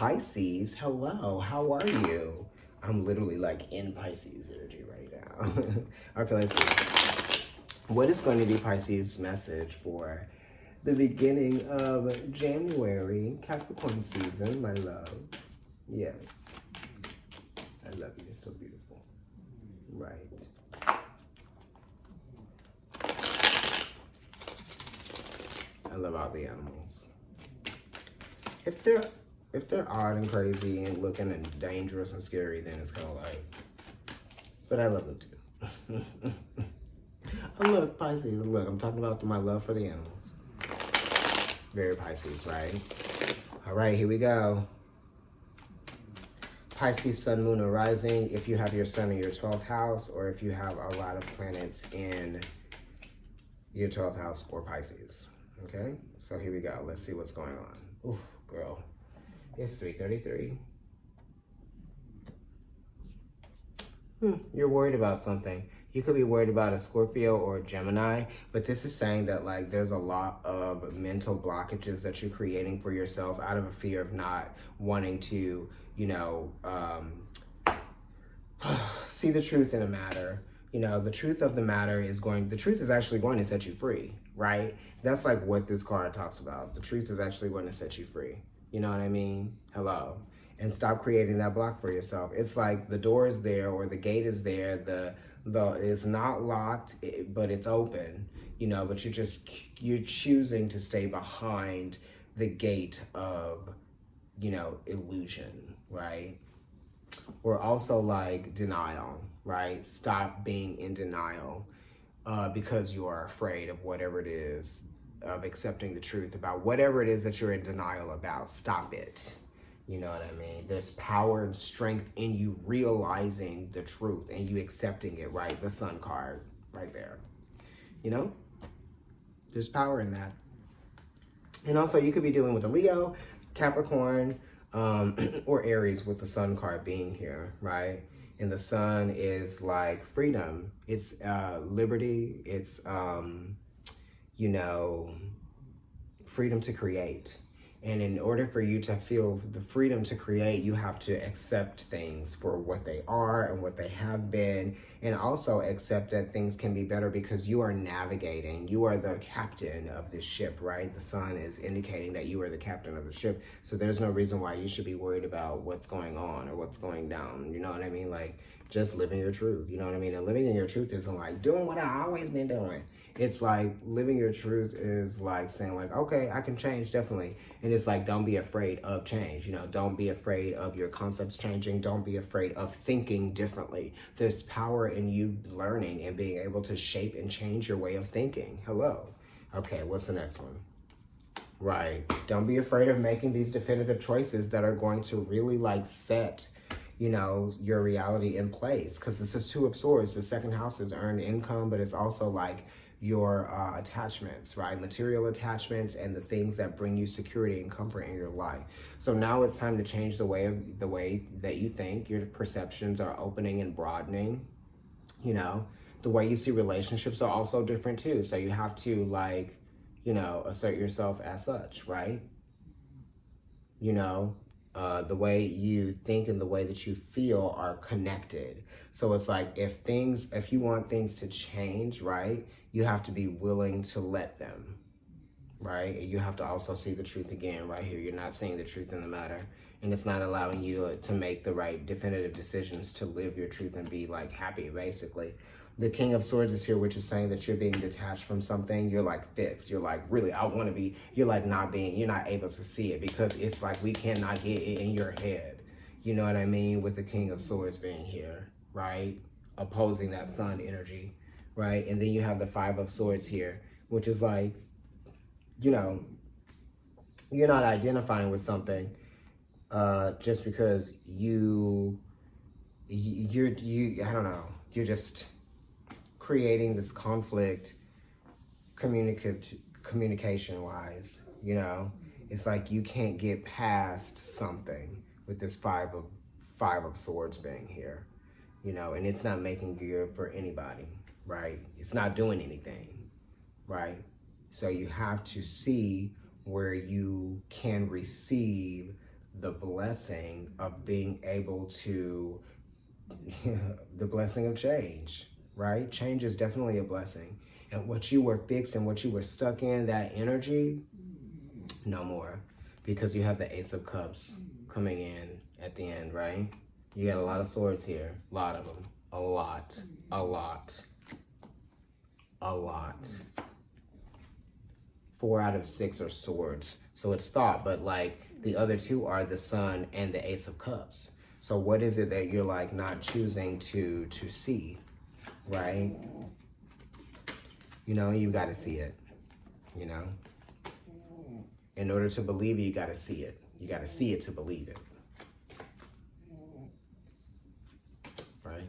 Pisces, hello, how are you? I'm literally like in Pisces energy right now. Okay, let's see. What is going to be Pisces' message for the beginning of January, Capricorn season, my love? Yes. I love you. It's so beautiful. Right. I love all the animals. If they're odd and crazy and looking and dangerous and scary, then it's kind of like, but I love them too. Oh, look, Pisces, look, I'm talking about my love for the animals. Very Pisces, right? All right, here we go. Pisces, sun, moon, or rising. If you have your sun in your 12th house, or if you have a lot of planets in your 12th house or Pisces. Okay, so here we go. Let's see what's going on. Ooh, girl, it's 3:33. You're worried about something. You could be worried about a Scorpio or a Gemini, but this is saying that like there's a lot of mental blockages that you're creating for yourself out of a fear of not wanting to, you know, see the truth in a matter. You know, the truth of the matter is the truth is actually going to set you free, right? That's like what this card talks about. The truth is actually going to set you free. You know what I mean? Hello. And stop creating that block for yourself. It's like the door is there or the gate is there. The it's not locked, but it's open, you know, but you're choosing to stay behind the gate of, you know, illusion, right? Or also like denial, right? Stop being in denial because you are afraid of whatever it is, of accepting the truth about whatever it is that you're in denial about. Stop it. You know what I mean? There's power and strength in you realizing the truth and you accepting it, right? The sun card right there. You know? There's power in that. And also you could be dealing with a Leo, Capricorn, or Aries with the sun card being here, right? And the sun is like freedom. It's liberty. It's, you know, freedom to create. And in order for you to feel the freedom to create, you have to accept things for what they are and what they have been, and also accept that things can be better because you are navigating. You are the captain of this ship, right? The sun is indicating that you are the captain of the ship. So there's no reason why you should be worried about what's going on or what's going down. You know what I mean? Like, just living your truth. You know what I mean? And living in your truth isn't like doing what I've always been doing. It's like living your truth is like saying like, okay, I can change, definitely. And it's like, don't be afraid of change. You know, don't be afraid of your concepts changing. Don't be afraid of thinking differently. There's power in you learning and being able to shape and change your way of thinking. Hello. Okay, what's the next one? Right. Don't be afraid of making these definitive choices that are going to really like set, you know, your reality in place. Because this is Two of Swords. The second house is earned income, but it's also like your attachments, right? Material attachments and the things that bring you security and comfort in your life. So now it's time to change the way that you think. Your perceptions are opening and broadening. You know, the way you see relationships are also different too. So you have to like, you know, assert yourself as such, right? You know, the way you think and the way that you feel are connected. So it's like if you want things to change, right, you have to be willing to let them, right? And you have to also see the truth again right here. You're not seeing the truth in the matter. And it's not allowing you to make the right definitive decisions to live your truth and be like happy, basically. The King of Swords is here, which is saying that you're being detached from something. You're like fixed. You're like, really, I want to be, you're like you're not able to see it because it's like we cannot get it in your head. You know what I mean? With the King of Swords being here, right? Opposing that sun energy, right? And then you have the Five of Swords here, which is like, you know, you're not identifying with something just because you're I don't know, you're just creating this conflict communication wise, you know. It's like you can't get past something with this five of swords being here, you know, and it's not making good for anybody, right? It's not doing anything, right? So you have to see where you can receive the blessing of being able to, the blessing of change, right? Change is definitely a blessing. And what you were fixed and what you were stuck in, that energy, no more. Because you have the Ace of Cups coming in at the end, right? You got a lot of swords here. A lot of them. A lot. A lot. A lot. 4 out of 6 are swords. So it's thought, but like the other 2 are the Sun and the Ace of Cups. So what is it that you're like not choosing to see, right? You know, you got to see it, you know? In order to believe it, you got to see it. You got to see it to believe it. Right?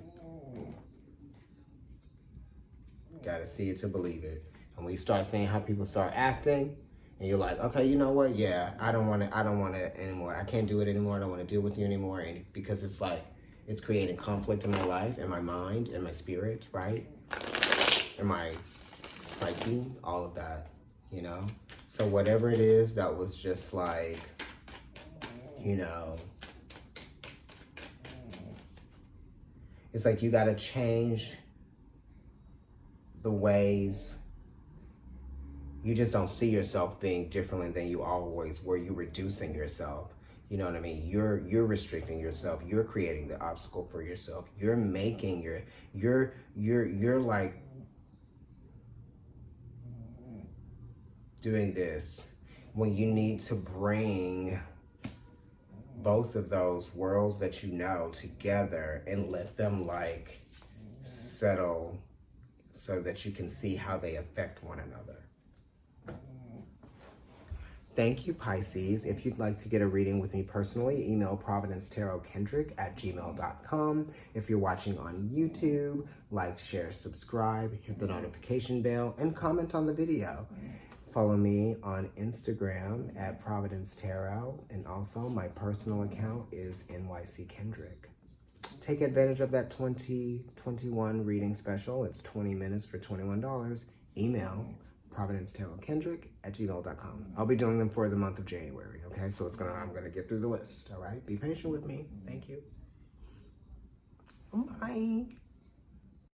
Got to see it to believe it. And when you start seeing how people start acting, and you're like, okay, you know what? Yeah, I don't want it anymore. I can't do it anymore. I don't want to deal with you anymore. And because it's like, it's creating conflict in my life, in my mind, in my spirit, right? In my psyche, all of that, you know? So whatever it is that was just like, you know, it's like you got to change the ways. You just don't see yourself being differently than you always were. You're reducing yourself. You know what I mean? You're restricting yourself. You're creating the obstacle for yourself. You're making you're like doing this when you need to bring both of those worlds that you know together and let them like settle so that you can see how they affect one another. Thank you, Pisces. If you'd like to get a reading with me personally, email providencetarotkendrick@gmail.com. If you're watching on YouTube, like, share, subscribe, hit the notification bell, and comment on the video. Follow me on Instagram at Providence Tarot, and also my personal account is NYC Kendrick. Take advantage of that 2021 reading special. It's 20 minutes for $21. Email providencetarotkendrick@gmail.com. I'll be doing them for the month of January, okay? So I'm gonna get through the list, all right? Be patient with me. Thank you. Bye.